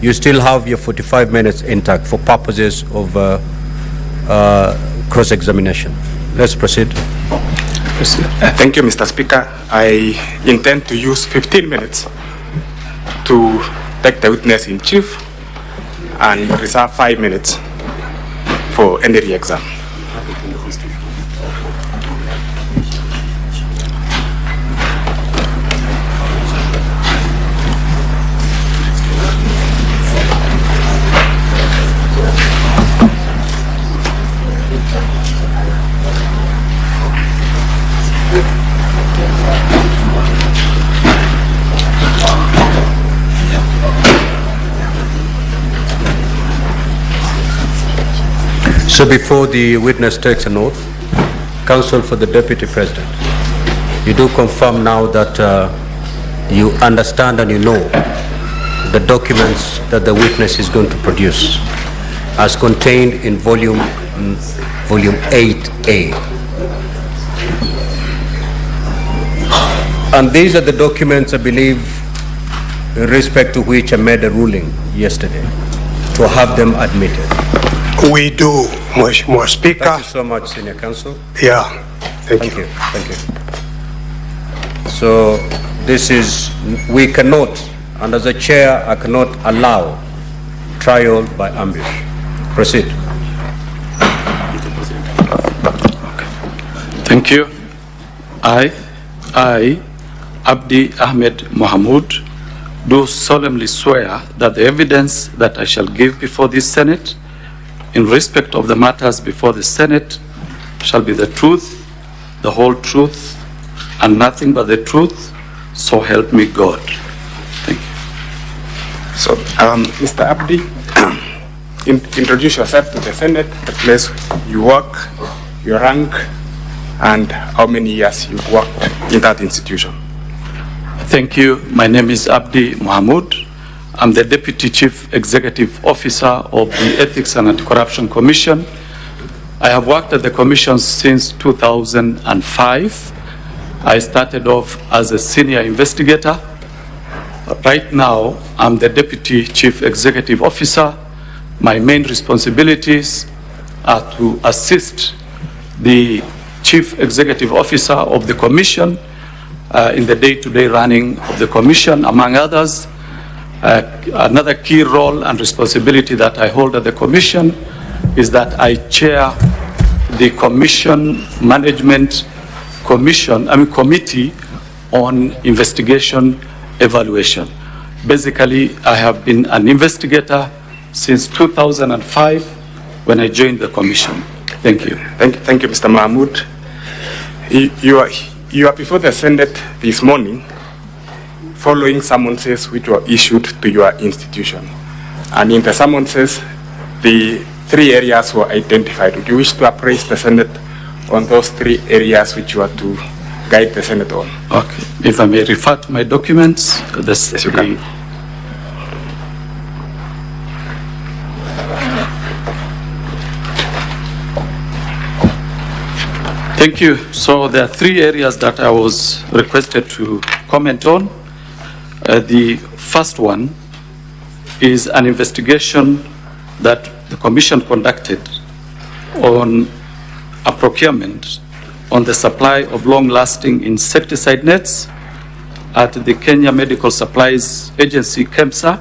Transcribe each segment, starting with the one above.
you still have your 45 minutes intact for purposes of cross-examination. Let's proceed. Thank you, Mr. Speaker. I intend to use 15 minutes to take the witness in chief and reserve 5 minutes for any re-exam. So before the witness takes an oath, counsel for the Deputy President, you do confirm now that you understand and you know the documents that the witness is going to produce as contained in volume 8A. And these are the documents, I believe, in respect to which I made a ruling yesterday to have them admitted. We do, Mheshimiwa Speaker. Thank you so much, Senior Counsel. Yeah, thank you. Thank you. So this is, we cannot, and as a chair, I cannot allow trial by ambush. Proceed. Thank you. I, Abdi Ahmed Mohamud, do solemnly swear that the evidence that I shall give before this Senate in respect of the matters before the Senate shall be the truth, the whole truth, and nothing but the truth, so help me God. Thank you. So, Mr. Abdi, introduce yourself to the Senate, the place you work, your rank, and how many years you've worked in that institution. Thank you. My name is Abdi Mohamud. I'm the Deputy Chief Executive Officer of the Ethics and Anti-Corruption Commission. I have worked at the Commission since 2005. I started off as a senior investigator. Right now, I'm the Deputy Chief Executive Officer. My main responsibilities are to assist the Chief Executive Officer of the Commission in the day-to-day running of the Commission, among others. Another key role and responsibility that I hold at the Commission is that I chair the Commission Management Committee on Investigation Evaluation. Basically, I have been an investigator since 2005 when I joined the Commission. Thank you. Thank you, Mr. Mohamud. You are before the Senate this morning following summonses which were issued to your institution. And in the summonses, the 3 areas were identified. Would you wish to appraise the Senate on those 3 areas which you are to guide the Senate on? Okay. If I may refer to my documents, yes, you can. Thank you. So there are 3 areas that I was requested to comment on. The first one is an investigation that the Commission conducted on a procurement on the supply of long-lasting insecticide nets at the Kenya Medical Supplies Agency, KEMSA.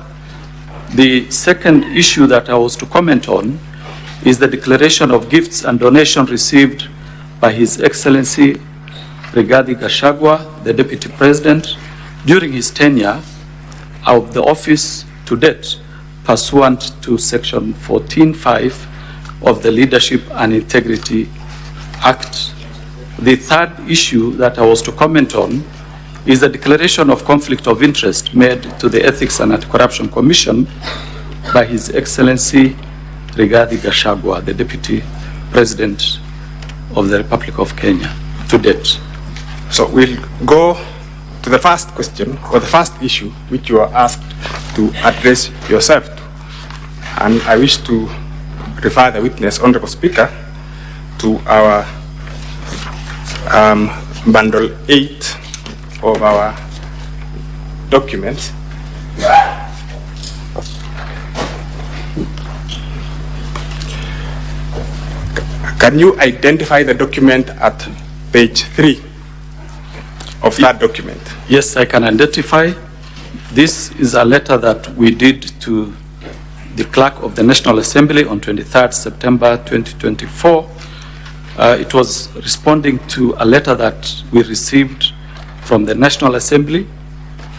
The second issue that I was to comment on is the declaration of gifts and donations received by His Excellency Rigathi Gachagua, the Deputy President, during his tenure of the office to date, pursuant to Section 14(5) of the Leadership and Integrity Act. The third issue that I was to comment on is the declaration of conflict of interest made to the Ethics and Anti-Corruption Commission by His Excellency Rigathi Gachagua, the Deputy President of the Republic of Kenya, to date. So we'll go to the first question, or the first issue, which you are asked to address yourself to. And I wish to refer the witness, Honorable Speaker, to our bundle 8 of our documents. Can you identify the document at page 3 of that document? Yes, I can identify. This is a letter that we did to the clerk of the National Assembly on 23rd September 2024. It was responding to a letter that we received from the National Assembly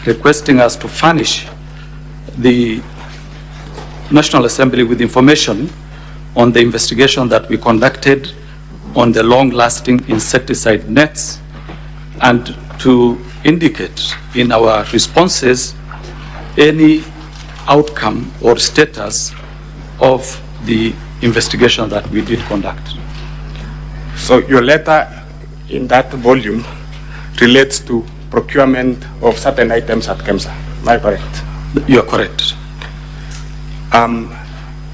requesting us to furnish the National Assembly with information on the investigation that we conducted on the long-lasting insecticide nets, and to indicate in our responses any outcome or status of the investigation that we did conduct. So your letter in that volume relates to procurement of certain items at KEMSA. Am I correct? You are correct.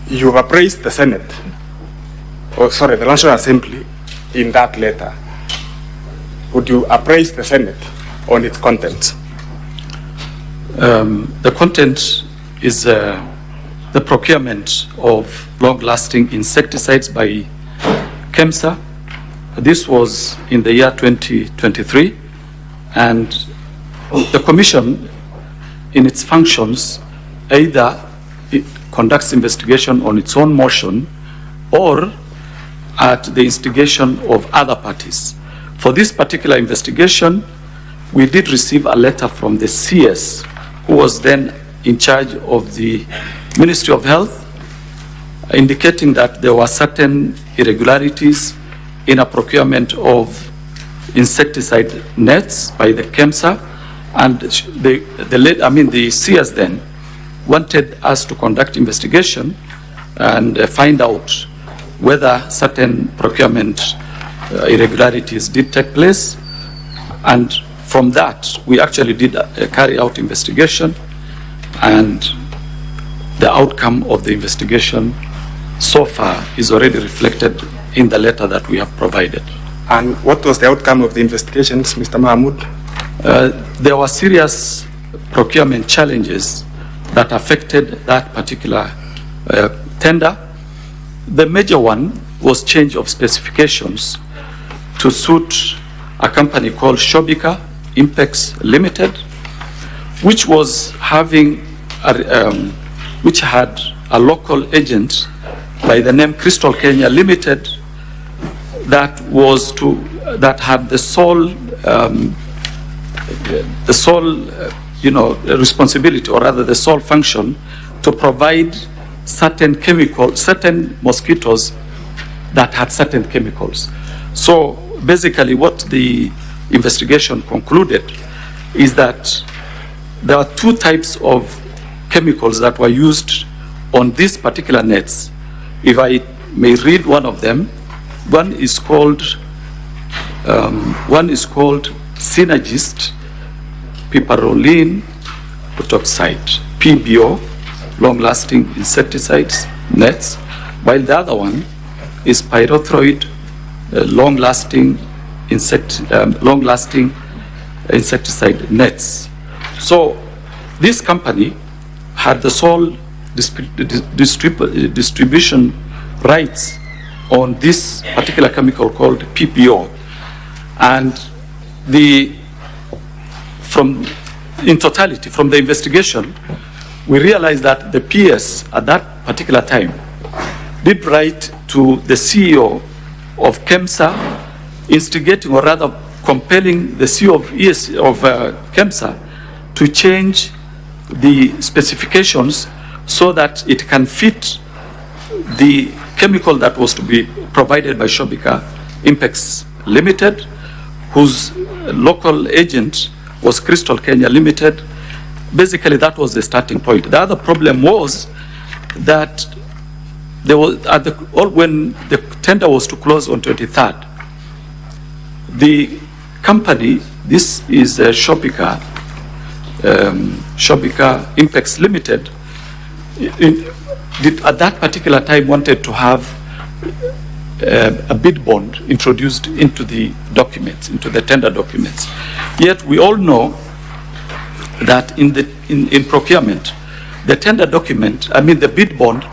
You have appraised the Senate, the National Assembly in that letter. Would you appraise the Senate on its contents? The content is the procurement of long-lasting insecticides by KEMSA. This was in the year 2023, and the Commission, in its functions, either it conducts investigation on its own motion or at the instigation of other parties. For this particular investigation, we did receive a letter from the CS, who was then in charge of the Ministry of Health, indicating that there were certain irregularities in a procurement of insecticide nets by the KEMSA, and the CS then wanted us to conduct investigation and find out whether certain procurement irregularities did take place. And from that, we actually did carry out investigation, and the outcome of the investigation so far is already reflected in the letter that we have provided. And what was the outcome of the investigations, Mr. Mohamud? There were serious procurement challenges that affected that particular tender. The major one was change of specifications to suit a company called Shobika Impex Limited, which was having which had a local agent by the name Crystal Kenya Limited that had the sole responsibility, or rather the sole function, to provide certain mosquitoes that had certain chemicals. So basically what the investigation concluded is that there are two types of chemicals that were used on these particular nets. If I may read one of them, one is called Synergist Piperolene Butoxide, PBO, long-lasting insecticides nets, while the other one is pyrethroid long-lasting insecticide nets. So this company had the sole distribution rights on this particular chemical called PPO, and in totality, from the investigation, we realized that the PS at that particular time did write to the CEO of KEMSA, instigating, or rather compelling the CEO of KEMSA to change the specifications so that it can fit the chemical that was to be provided by Shobika Impex Limited, whose local agent was Crystal Kenya Limited. Basically, that was the starting point. The other problem was that there was when the tender was to close on 23rd, the company, this is Shobika Impex Limited, at that particular time wanted to have a bid bond introduced into the documents, into the tender documents. Yet we all know that in procurement, the tender document, the bid bond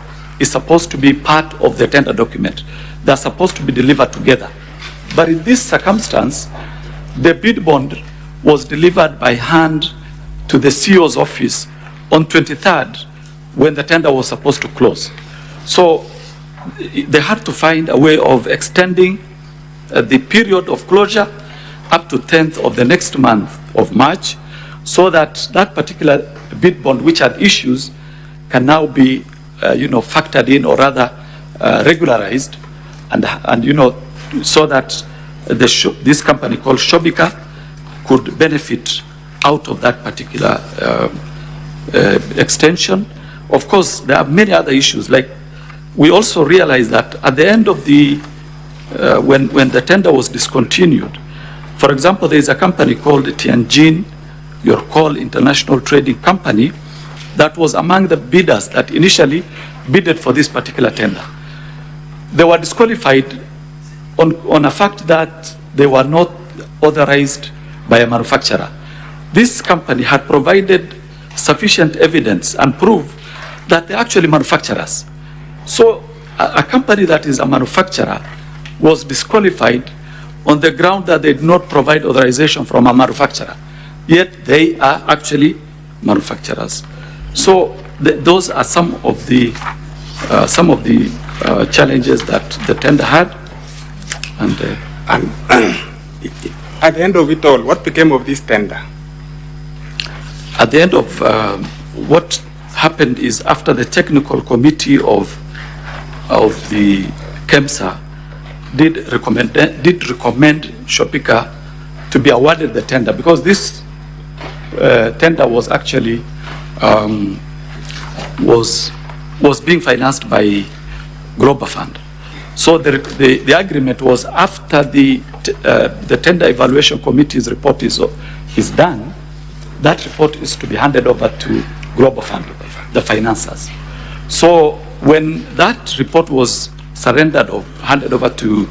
is supposed to be part of the tender document. They're supposed to be delivered together. But in this circumstance, the bid bond was delivered by hand to the CEO's office on 23rd when the tender was supposed to close. So they had to find a way of extending the period of closure up to 10th of the next month of March, so that that particular bid bond, which had issues, can now be factored in, or rather regularized, and so that this company called Shobika could benefit out of that particular extension. Of course, there are many other issues. Like, we also realized that at the end of the when the tender was discontinued, for example, there is a company called Tianjin Yorkol International Trading Company that was among the bidders that initially bidded for this particular tender. They were disqualified on a fact that they were not authorized by a manufacturer. This company had provided sufficient evidence and proof that they're actually manufacturers. So a company that is a manufacturer was disqualified on the ground that they did not provide authorization from a manufacturer, yet they are actually manufacturers. So those are some of the challenges that the tender had. And at the end of it all, what became of this tender? At the end of what happened is, after the technical committee of the KEMSA did recommend Shobika to be awarded the tender, because this tender was actually was being financed by Global Fund. So the agreement was, after the tender evaluation committee's report is done, that report is to be handed over to Global Fund, the financiers. So when that report was surrendered or handed over to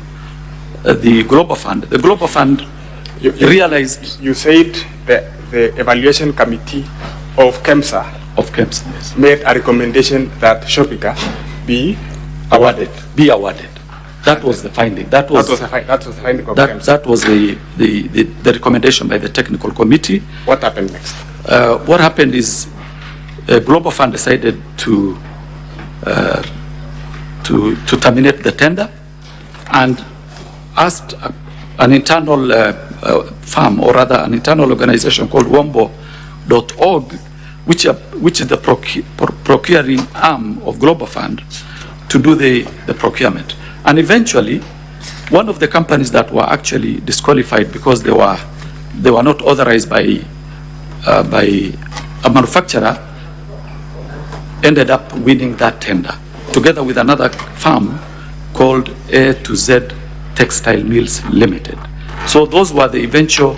the Global Fund realized... You said the evaluation committee of KEMSA yes, made a recommendation that Shobika be awarded. That was the finding. That was the finding of KEMSA. That was the recommendation by the technical committee. What happened next? What happened is Global Fund decided to terminate the tender and asked an internal firm, or rather an internal organization called Wombo.org, which is the procuring arm of Global Fund, to do the procurement. And eventually, one of the companies that were actually disqualified because they were not authorized by a manufacturer ended up winning that tender, together with another firm called A to Z Textile Mills Limited. So those were the eventual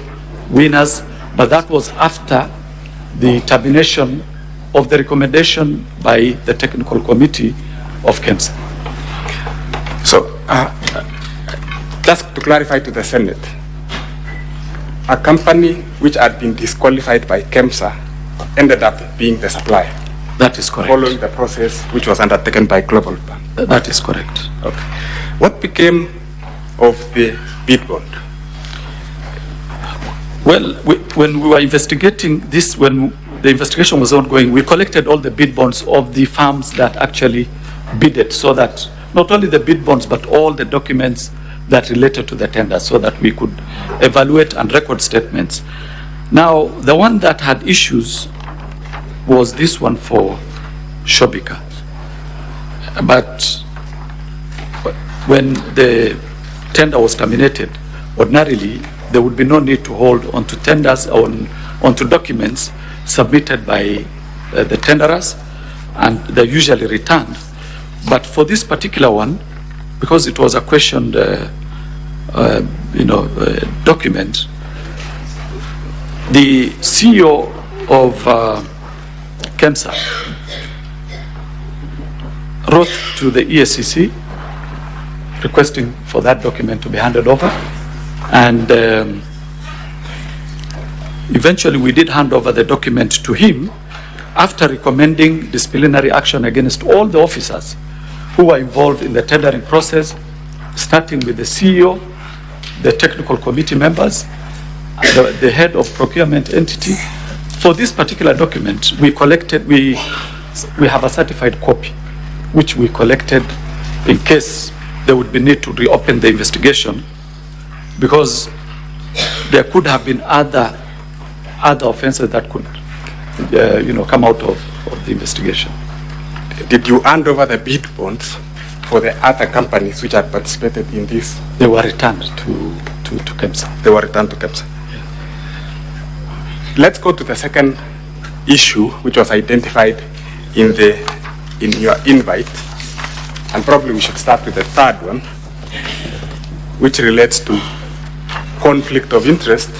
winners, but that was after the termination of the recommendation by the technical committee of KEMSA. So, just to clarify to the Senate, a company which had been disqualified by KEMSA ended up being the supplier. That is correct. Following the process which was undertaken by Global Fund. That is correct. Okay. What became of the bid bond? Well, when we were investigating this, when the investigation was ongoing, we collected all the bid bonds of the firms that actually bidded, so that not only the bid bonds, but all the documents that related to the tender, so that we could evaluate and record statements. Now, the one that had issues was this one for Shobika. But when the tender was terminated, ordinarily there would be no need to hold onto tenders or onto documents submitted by the tenderers, and they're usually returned. But for this particular one, because it was a questioned document, the CEO of KEMSA wrote to the EACC requesting for that document to be handed over, and eventually we did hand over the document to him after recommending disciplinary action against all the officers who were involved in the tendering process, starting with the CEO, the technical committee members, the head of procurement entity. For this particular document, we have a certified copy, which we collected in case there would be need to reopen the investigation, because there could have been other offenses that could, come out of the investigation. Did you hand over the bid bonds for the other companies which had participated in this? They were returned to KEMSA. They were returned to KEMSA. Yeah. Let's go to the second issue, which was identified in your invite, and probably we should start with the third one, which relates to conflict of interest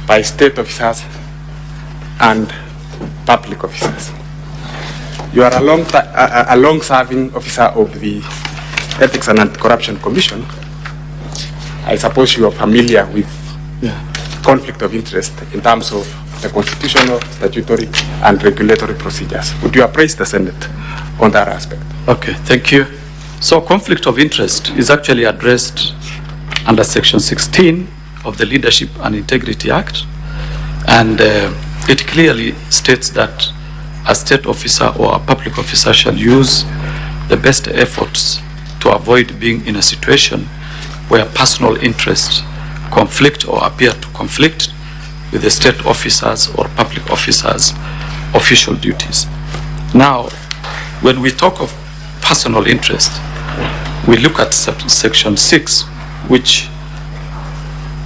by state officers and public officers. You are a long-serving officer of the Ethics and Anti-Corruption Commission. I suppose you are familiar with conflict of interest in terms of the constitutional, statutory, and regulatory procedures. Would you appraise the Senate on that aspect? Okay, thank you. So conflict of interest is actually addressed under Section 16 of the Leadership and Integrity Act, and it clearly states that a state officer or a public officer shall use the best efforts to avoid being in a situation where personal interests conflict or appear to conflict with the state officers or public officers' official duties. Now, when we talk of personal interest, we look at Section 6, which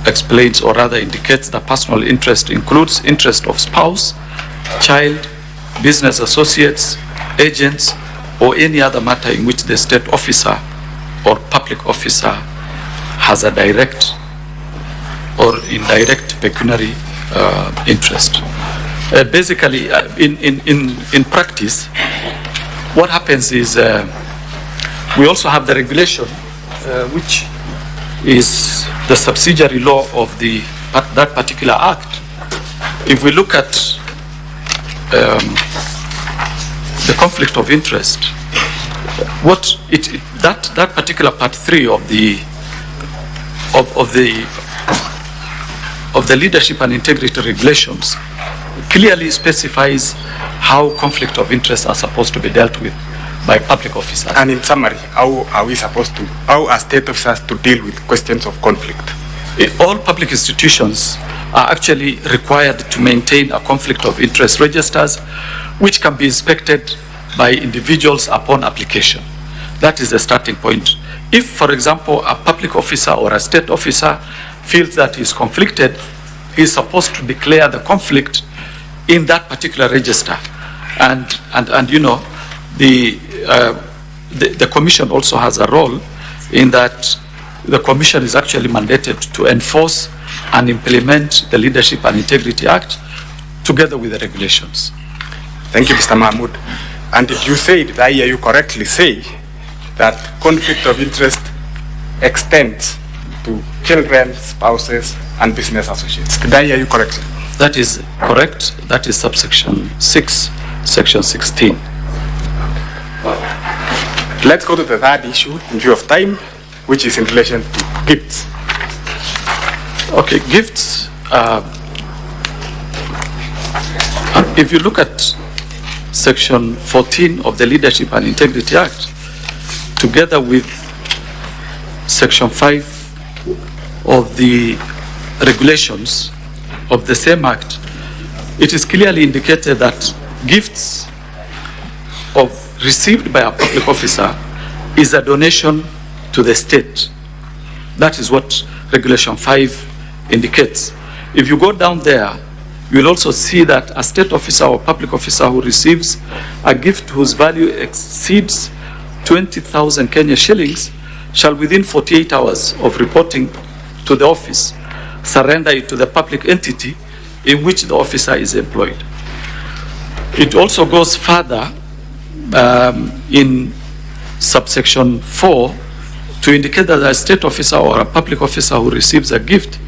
explains or rather indicates that personal interest includes interest of spouse, child, business associates, agents, or any other matter in which the state officer or public officer has a direct or indirect pecuniary interest. Basically, in practice, what happens is we also have the regulation, which is the subsidiary law of that particular act. If we look at the conflict of interest, that particular part 3 of the leadership and integrity regulations clearly specifies how conflict of interest are supposed to be dealt with by public officers. And in summary, how are state officers to deal with questions of conflict? All public institutions are actually required to maintain a conflict of interest registers, which can be inspected by individuals upon application. That is the starting point. If, for example, a public officer or a state officer feels that he is conflicted, he is supposed to declare the conflict in that particular register. And the commission also has a role in that the commission is actually mandated to enforce and implement the Leadership and Integrity Act together with the regulations. Thank you, Mr. Mohamud. And did you say, did I hear you correctly say that conflict of interest extends to children, spouses, and business associates? Did I hear you correctly? That is correct. That is subsection 6, section 16. Let's go to the third issue in view of time, which is in relation to gifts. Okay, gifts. If you look at section 14 of the Leadership and Integrity Act, together with section 5 of the regulations of the same act, it is clearly indicated that gifts received by a public officer is a donation to the state. That is what regulation 5 indicates. If you go down there, you will also see that a state officer or public officer who receives a gift whose value exceeds 20,000 Kenya shillings shall, within 48 hours of reporting to the office, surrender it to the public entity in which the officer is employed. It also goes further in subsection 4 to indicate that a state officer or a public officer who receives a gift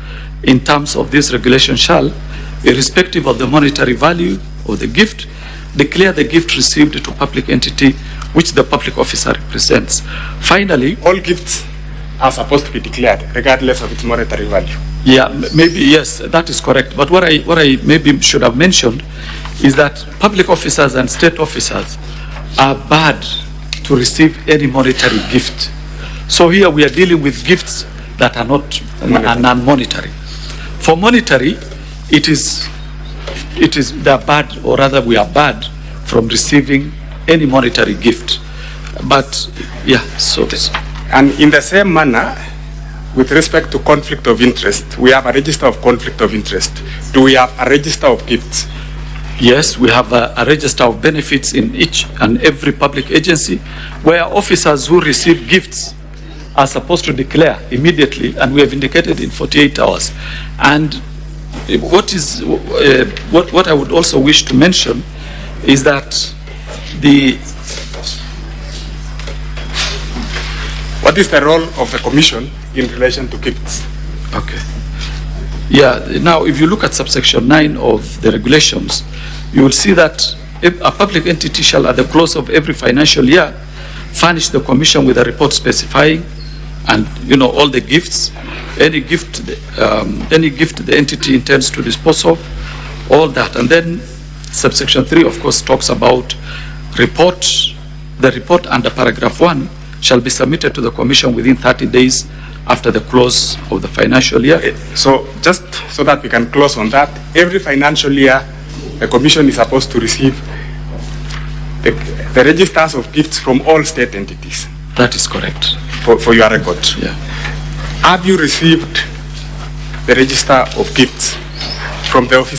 in terms of this regulation shall, irrespective of the monetary value of the gift, declare the gift received to public entity which the public officer represents. Finally, All gifts are supposed to be declared, regardless of its monetary value. yeah, maybe, yes, that is correct. But what I maybe should have mentioned is that public officers and state officers are barred to receive any monetary gift. So here we are dealing with gifts that are not are non-monetary. For monetary, they are barred, or rather we are barred from receiving any monetary gift. But yeah, so. And in the same manner, with respect to conflict of interest, we have a register of conflict of interest. Do we have a register of gifts? Yes, we have a register of benefits in each and every public agency, where officers who receive gifts are supposed to declare immediately, and we have indicated in 48 hours. And what I would also wish to mention is that what is the role of the Commission in relation to gifts? Okay. Yeah, now if you look at subsection 9 of the regulations, you will see that if a public entity shall at the close of every financial year furnish the Commission with a report specifying and all the gifts, any gift the entity intends to dispose of, all that. And then subsection 3 of course talks about report. The report under paragraph 1 shall be submitted to the Commission within 30 days after the close of the financial year. So just so that we can close on that, every financial year the Commission is supposed to receive the registers of gifts from all state entities. That is correct. For your record. Yeah. Have you received the register of gifts from the office